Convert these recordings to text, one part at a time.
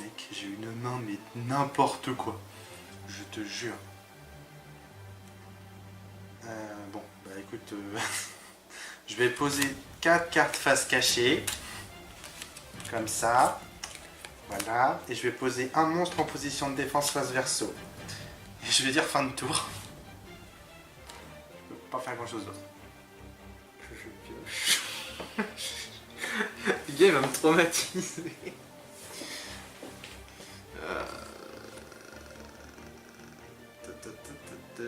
mec, j'ai une main, mais n'importe quoi. Je te jure. Bon, bah écoute, je vais poser 4 cartes face cachée. Comme ça. Voilà. Et je vais poser un monstre en position de défense face verso. Et je vais dire fin de tour. Je peux pas faire grand chose d'autre. Le gars il va me traumatiser. Le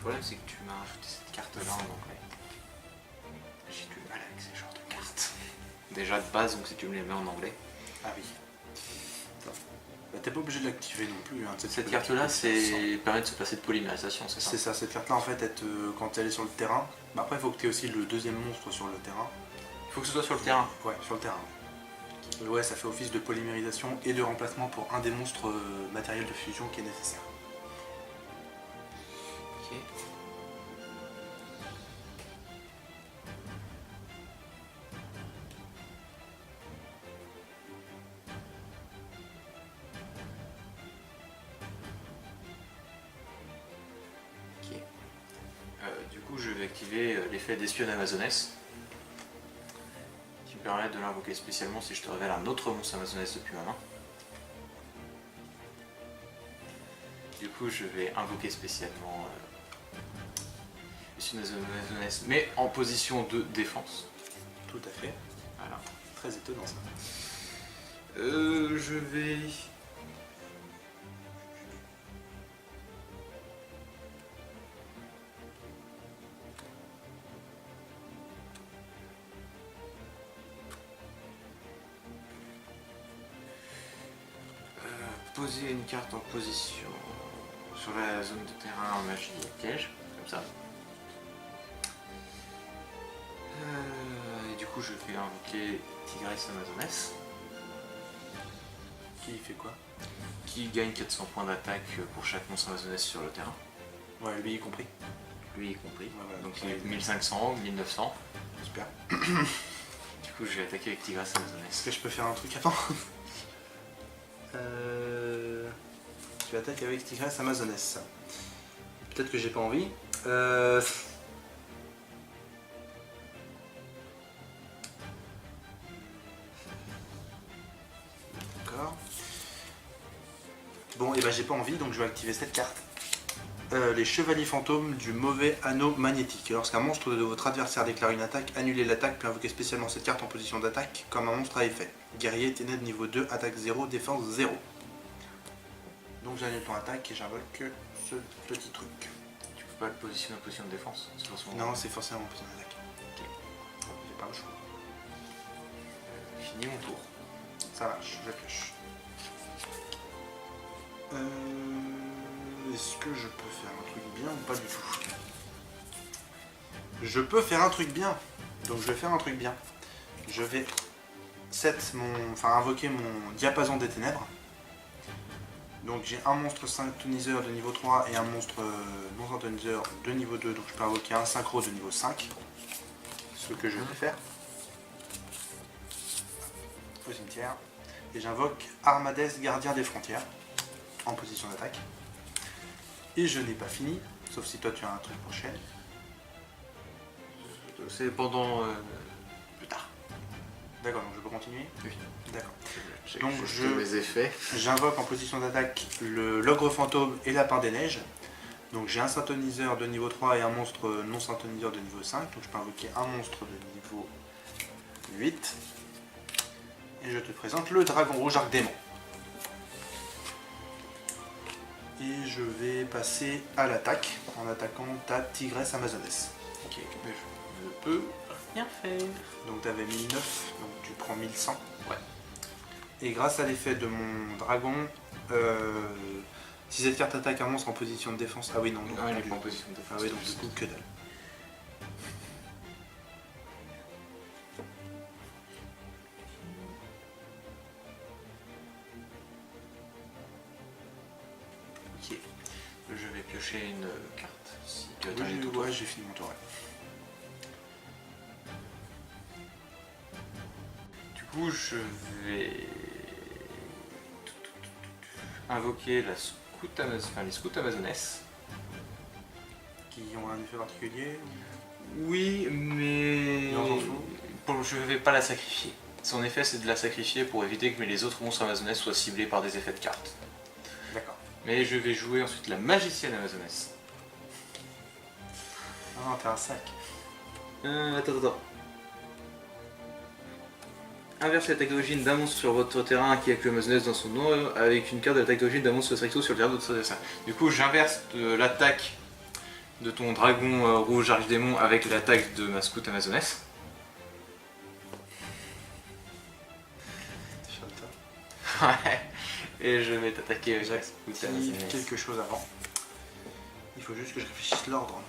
problème c'est que tu m'as rajouté cette carte là en anglais. J'ai du mal avec ces genres de cartes. Déjà de base, donc si tu me les mets en anglais. Ah oui. Bah, t'es pas obligé de l'activer non plus. Hein. Cette carte là permet de se passer de polymérisation, c'est ça? C'est ça, cette carte là en fait, quand elle est sur le terrain, bah, après il faut que tu aies aussi le deuxième monstre sur le terrain. Il faut que ce soit sur le terrain. Ouais, sur le terrain. Ouais, ça fait office de polymérisation et de remplacement pour un des monstres matériels de fusion qui est nécessaire. Ok. Ok. Du coup, je vais activer l'effet d'espionne amazonesse, qui me permet de l'invoquer spécialement si je te révèle un autre monstre amazonesse depuis ma main. Du coup, je vais invoquer spécialement l'espionne amazonesse, mais en position de défense. Tout à fait. Voilà. Très étonnant ça. Je vais... poser une carte en position sur la zone de terrain en magie et piège, comme ça. Et du coup, je vais invoquer Tigresse Amazonesse. Qui fait quoi? Qui gagne 400 points d'attaque pour chaque monstre amazonesse sur le terrain. Ouais, lui y compris. Lui y compris. Ouais, donc il est 1500, 1900. Super. Du coup, je vais attaquer avec Tigresse Est-ce Amazonesse. que je peux faire un truc avant? Tu attaques avec Tigresse Amazonesse. Peut-être que j'ai pas envie. D'accord. Bon, et bah j'ai pas envie, donc je vais activer cette carte. Les chevaliers fantômes du mauvais anneau magnétique. Lorsqu'un monstre de votre adversaire déclare une attaque, annulez l'attaque, puis invoquez spécialement cette carte en position d'attaque comme un monstre à effet. Guerrier, ténèbres niveau 2, attaque 0, défense 0. Donc j'annule ton attaque et j'invoque ce petit truc. Tu peux pas le positionner en position de défense, c'est forcément... Non, c'est forcément en position d'attaque. Ok. J'ai pas le choix. Fini mon tour. Ça marche, je pioche. Est-ce que je peux faire un truc bien ou pas du tout? Je peux faire un truc bien. Donc je vais faire un truc bien. Je vais invoquer mon diapason des ténèbres. Donc j'ai un monstre syntoniseur de niveau 3 et un monstre non syntoniseur de niveau 2. Donc je peux invoquer un synchro de niveau 5. Ce que je vais faire. Au cimetière. Et j'invoque Armades, gardien des frontières. En position d'attaque. Et je n'ai pas fini, sauf si toi tu as un truc pour chaîne. C'est pendant... Plus tard. D'accord, donc je peux continuer? Oui. D'accord. Donc mes effets. J'invoque en position d'attaque l'ogre fantôme et lapin des neiges. Donc j'ai un syntoniseur de niveau 3 et un monstre non syntoniseur de niveau 5. Donc je peux invoquer un monstre de niveau 8. Et je te présente le dragon rouge arc-démon. Et je vais passer à l'attaque en attaquant ta tigresse amazonesse. Ok, mais je ne peux rien faire. Donc tu avais 1009, donc tu prends 1100. Ouais. Et grâce à l'effet de mon dragon, si cette carte attaque un monstre en position de défense... Ah oui, non. Donc, elle est pas en position de défense. Ah oui, donc du coup, que dalle. Ok. Je vais piocher une carte. Si tu attends Oui, j'ai fini mon tour. Ouais. Du coup, je vais invoquer la scout les scouts amazonesses. Qui ont un effet particulier? Oui, mais Et on s'en fout. Je vais pas la sacrifier. Son effet, c'est de la sacrifier pour éviter que les autres monstres amazonesses soient ciblés par des effets de cartes. D'accord. Mais je vais jouer ensuite la magicienne amazonesse. Ah, t'as un sac. Attends. Inverse l'attaque d'origine d'un monstre sur votre terrain qui inclut amazonesse dans son nom avec une carte de l'attaque d'origine d'un monstre recto sur le terrain de votre adversaire. Du coup, j'inverse l'attaque de ton dragon rouge archdémon avec l'attaque de ma scout amazonesse. Ouais. Et je vais t'attaquer avec la scout amazonesse. Quelque chose avant. Il faut juste que je réfléchisse l'ordre.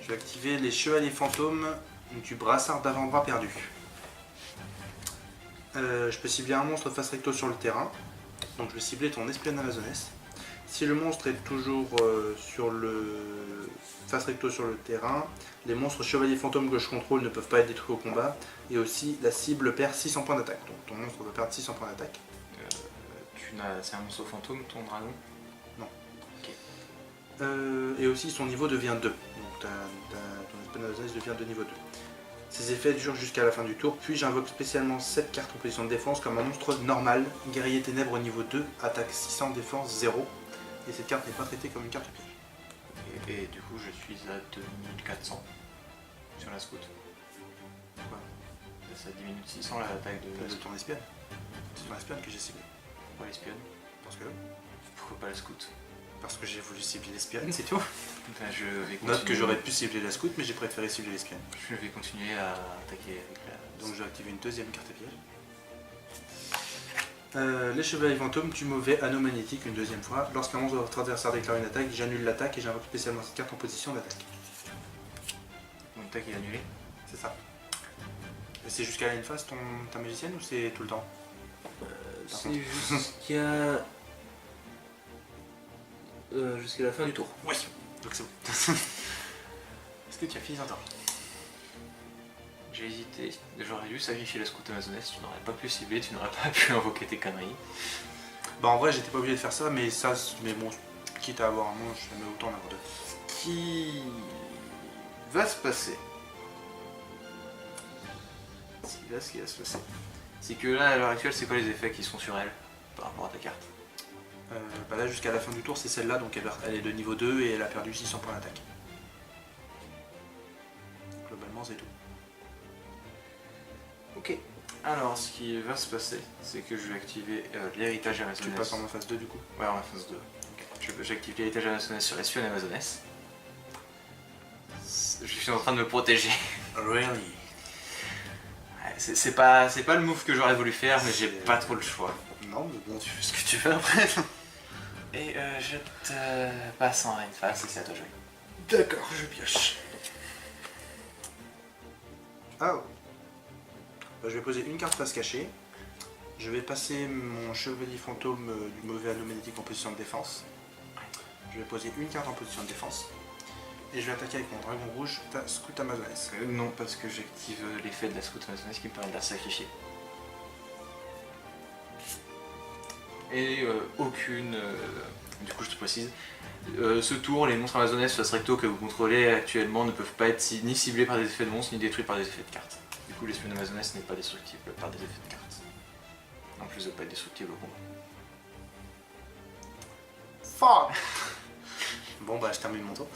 Je vais activer les chevaliers fantômes du brassard d'avant-bras perdu. Je peux cibler un monstre face recto sur le terrain. Donc je vais cibler ton espionne amazonesse. Si le monstre est toujours sur le face recto sur le terrain, les monstres chevaliers fantômes que je contrôle ne peuvent pas être détruits au combat. Et aussi la cible perd 600 points d'attaque. Donc ton monstre va perdre 600 points d'attaque. C'est un monstre fantôme ton dragon? Non. Ok. Et aussi son niveau devient 2. Donc ton espionne amazonesse devient de niveau 2. Ces effets durent jusqu'à la fin du tour, puis j'invoque spécialement cette carte en position de défense comme un monstre normal, guerrier ténèbres niveau 2, attaque 600, défense 0. Et cette carte n'est pas traitée comme une carte piège. Et du coup, je suis à 2400 sur la scout. Quoi? Ça diminue de 600 l'attaque de De ton espionne. C'est ton espionne que j'ai ciblé. Pourquoi l'espionne? Pourquoi pas la scout? Parce que j'ai voulu cibler l'espionne, c'est tout. Ben, je vais Note que j'aurais pu cibler la scout, mais j'ai préféré cibler l'espionne. Je vais continuer à attaquer avec la... Donc je vais activer une deuxième carte piège. Les chevaliers fantômes, tu mauvais anneau magnétique une deuxième fois. Lorsqu'un monstre de votre adversaire déclare une attaque, j'annule l'attaque et j'invoque spécialement cette carte en position d'attaque. Mon attaque est annulée. C'est ça. Et c'est jusqu'à la phase ta magicienne ou c'est tout le temps? C'est jusqu'à... jusqu'à la fin du tour. Oui. Donc c'est bon. Est-ce que tu as fini ton tour? J'ai hésité, j'aurais dû sacrifier la scout amazonesse, tu n'aurais pas pu cibler, tu n'aurais pas pu invoquer tes conneries. Bah en vrai j'étais pas obligé de faire ça, mais bon, quitte à avoir un manche, ça met autant en avoir deux. Qui va se passer? Ce qui va se passer, c'est que là à l'heure actuelle c'est quoi les effets qui sont sur elle par rapport à ta carte? Bah là jusqu'à la fin du tour c'est celle-là, donc elle est de niveau 2 et elle a perdu 600 points d'attaque. Globalement c'est tout. Ok. Alors ce qui va se passer, c'est que je vais activer l'héritage amazonesse. Tu passes en phase 2 du coup? Ouais, en phase 2. J'active l'héritage amazonesse sur l'espionne amazonesse. Je suis en train de me protéger. Really? Ouais, c'est pas le move que j'aurais voulu faire, mais j'ai pas trop le choix. Non, mais bon, tu fais ce que tu veux après. Et je te passe en une phase et c'est à toi de jouer. D'accord, je pioche. Ah. Bah, je vais poser une carte face cachée. Je vais passer mon chevalier fantôme du mauvais anneau magnétique en position de défense. Je vais poser une carte en position de défense. Et je vais attaquer avec mon dragon rouge ta scout amazonesse. Non, parce que j'active l'effet de la scout amazonesse qui me permet de la sacrifier. Et aucune... du coup je te précise, ce tour, les monstres amazonesses face recto que vous contrôlez actuellement ne peuvent pas être ni ciblés par des effets de monstres ni détruits par des effets de cartes. Du coup l'espionne amazonesse n'est pas destructible par des effets de cartes. En plus de pas être destructible au combat. Fuck. Bon bah je termine mon tour.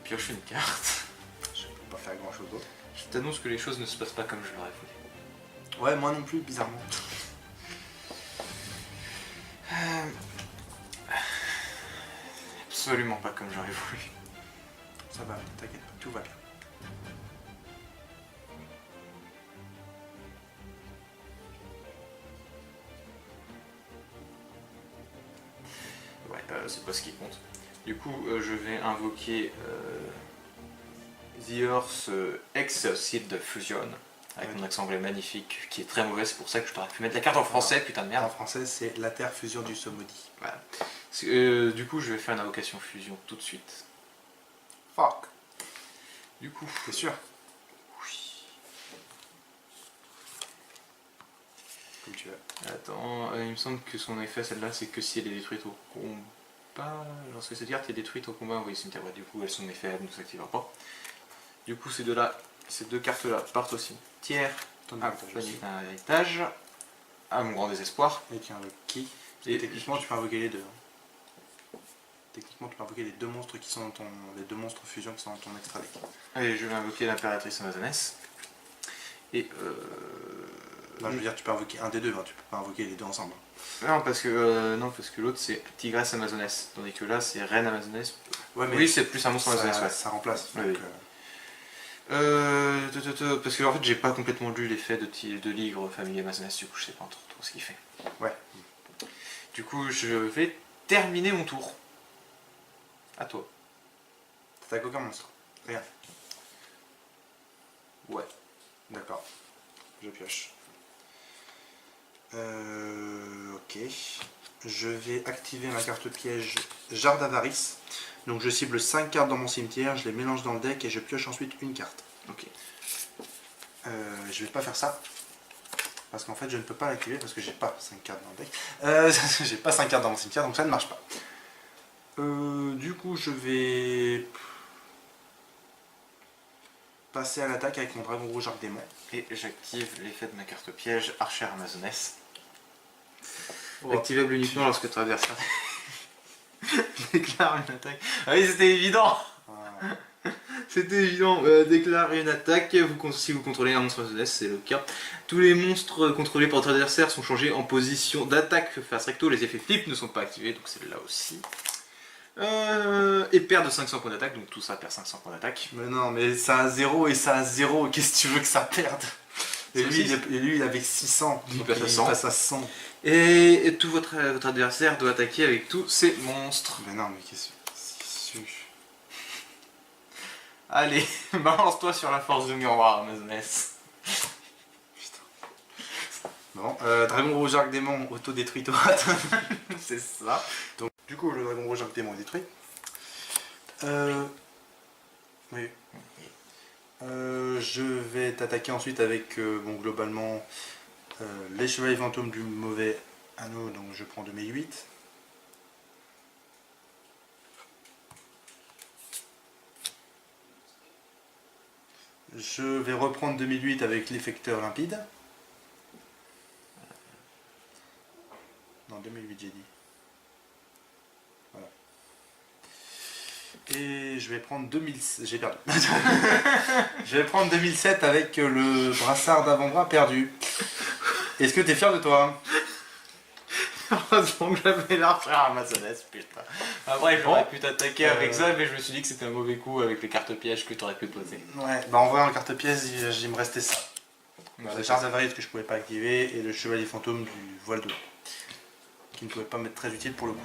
Pioche une carte. Je peux pas faire grand chose d'autre. Je t'annonce que les choses ne se passent pas comme je l'aurais voulu. Ouais, moi non plus, bizarrement. Absolument pas comme j'aurais voulu. Ça va, t'inquiète pas, tout va bien. Ouais, c'est pas ce qui compte. Du coup, je vais invoquer The Earth Exorcist Fusion. avec Ouais. mon accent anglais magnifique, qui est très mauvais, c'est pour ça que je t'aurais pu mettre la carte en français, putain de En merde. français, c'est la terre fusion du Sommodi. Voilà. Du coup, je vais faire une invocation fusion tout de suite. Fuck. Du coup, T'es sûr? Comme tu veux. attends, il me semble que son effet, celle-là, c'est que si elle est détruite au combat. Lorsque cette carte est détruite au combat, oui, cimetière, ouais, du coup, son effet elle ne s'activera pas. Du coup, ces deux cartes-là partent au cimetière. Ton Ah, héritage aussi. panique d'un héritage. À mon grand désespoir. Et tu invoques qui? Et Techniquement, tu peux invoquer les deux. Hein. Techniquement, tu peux invoquer les deux monstres qui sont dans ton. Les deux monstres fusion qui sont dans ton extra deck. Allez, je vais invoquer l'impératrice amazonesse. Et Non, je veux dire, tu peux invoquer un des deux, hein. Tu peux pas invoquer les deux ensemble. non, parce que l'autre c'est tigresse amazonesse, tandis que là c'est reine amazonesse. Ouais, Oui, c'est plus un monstre amazonesse, ouais. ça remplace. Oui, donc, oui. Parce que en fait j'ai pas complètement lu l'effet de Ligre famille amazonesse, du coup je sais pas trop ce qu'il fait. Ouais. Du coup je vais terminer mon tour. À toi. T'attaques aucun monstre. Rien. Ouais. D'accord. Je pioche. Ok. Je vais activer ma carte piège Jarre d'Avarice. Donc je cible 5 cartes dans mon cimetière, je les mélange dans le deck et je pioche ensuite une carte. Ok. Je vais pas faire ça. Parce qu'en fait je ne peux pas l'activer parce que j'ai pas 5 cartes dans le deck. J'ai pas 5 cartes dans mon cimetière donc ça ne marche pas. Du coup je vais passer à l'attaque avec mon dragon rouge arc démon. Et j'active l'effet de ma carte piège archère amazonesse. Oh. Activable uniquement lorsque ton adversaire déclare une attaque. Ah oui, c'était évident. C'était évident. Déclare une attaque. Si vous contrôlez un monstre amazonesse, c'est le cas. Tous les monstres contrôlés par votre adversaire sont changés en position d'attaque face recto. Les effets flip ne sont pas activés, donc c'est là aussi. Et perd de 500 points d'attaque, donc tout ça perd 500 points d'attaque. Mais non, mais ça a 0 et ça a 0. Qu'est-ce que tu veux que ça perde? Et lui, il avait 600. Il donc passe à 100. passe à 100. Et tout votre adversaire doit attaquer avec tous ses monstres. Mais non, mais qu'est-ce que c'est? Allez, balance-toi sur la force de miroir, amazonesse. Bon, dragon rouge arc démon auto-détruit-toi. C'est ça. Donc, du coup, le dragon rouge arc démon est détruit. Oui. Je vais t'attaquer ensuite avec, bon, globalement, les chevaliers fantômes du mauvais anneau. Donc, je prends de mes 8. Je vais reprendre 2008 avec l'effecteur limpide. Non, 2008 j'ai dit. Voilà. Et je vais prendre 2007. J'ai perdu. Je vais prendre 2007 avec le brassard d'avant-bras perdu. Est-ce que t'es fier de toi? Heureusement que j'avais l'archère amazonesse, putain. Après, j'aurais pu t'attaquer avec ça, mais je me suis dit que c'était un mauvais coup avec les cartes pièges que t'aurais pu te poser. Ouais, bah en vrai en carte pièce, il me restait ça. Voilà, La charge d'avarice que je pouvais pas activer et le chevalier fantôme du voile de l'eau. Qui ne pouvait pas m'être très utile pour le coup.